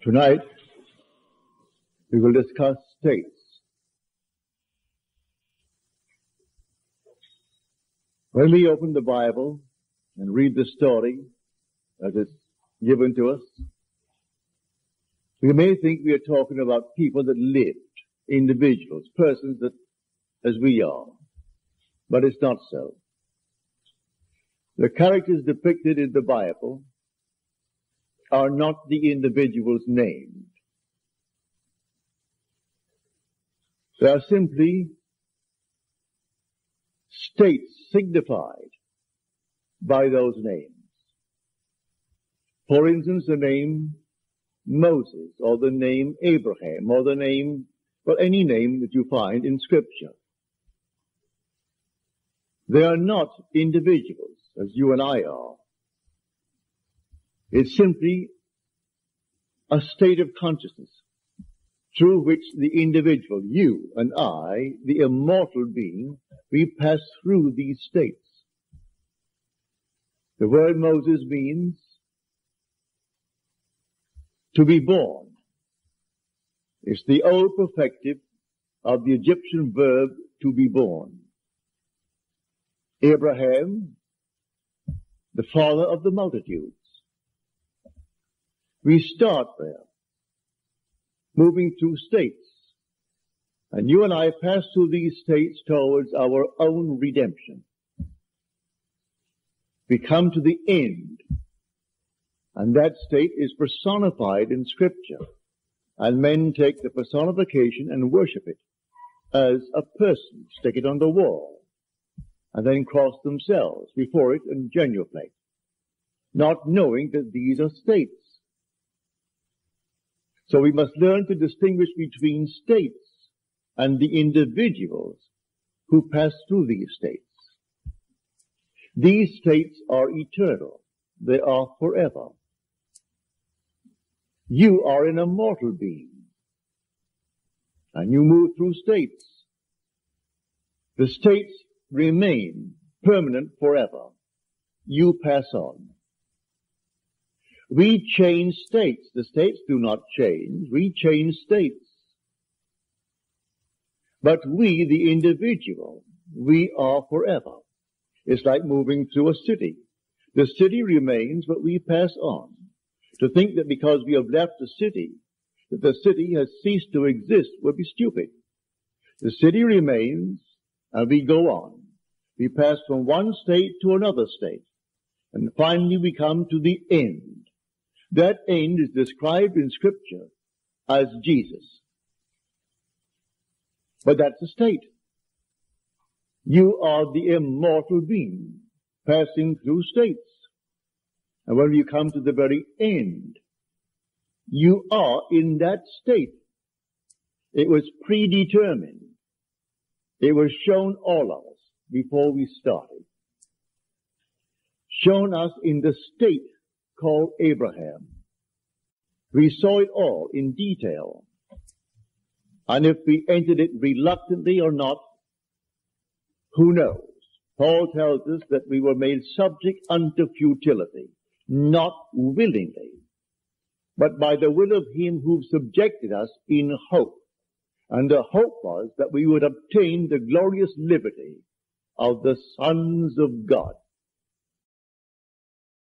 Tonight, we will discuss states. When we open the Bible and read the story as it's given to us, we may think we are talking about people that lived, individuals, persons that, as we are. But it's not so. The characters depicted in the Bible are not the individuals named. They are simply states signified by those names. For instance, the name Moses, or the name Abraham, or the name, well, any name that you find in Scripture. They are not individuals, as you and I are. It's simply a state of consciousness through which the individual, you and I, the immortal being, we pass through these states. The word Moses means to be born. It's the old perfective of the Egyptian verb to be born. Abraham, the father of the multitudes. We start there, moving through states. And you and I pass through these states towards our own redemption. We come to the end. And that state is personified in Scripture. And men take the personification and worship it as a person, stick it on the wall, and then cross themselves before it and genuflect, not knowing that these are states. So we must learn to distinguish between states and the individuals who pass through these states. These states are eternal. They are forever. You are an immortal being, and you move through states. The states remain permanent forever. You pass on. We change states. The states do not change. We change states. But we, the individual, we are forever. It's like moving through a city. The city remains, but we pass on. To think that because we have left the city, that the city has ceased to exist would be stupid. The city remains, and we go on. We pass from one state to another state, and finally we come to the end. That end is described in Scripture as Jesus. But that's a state. You are the immortal being, passing through states. And when you come to the very end, you are in that state. It was predetermined. It was shown all of us before we started. Shown us in the state called Abraham. We saw it all in detail. And if we entered it reluctantly or not, who knows? Paul tells us that we were made subject unto futility, not willingly, but by the will of him who subjected us in hope. And the hope was that we would obtain the glorious liberty of the sons of God.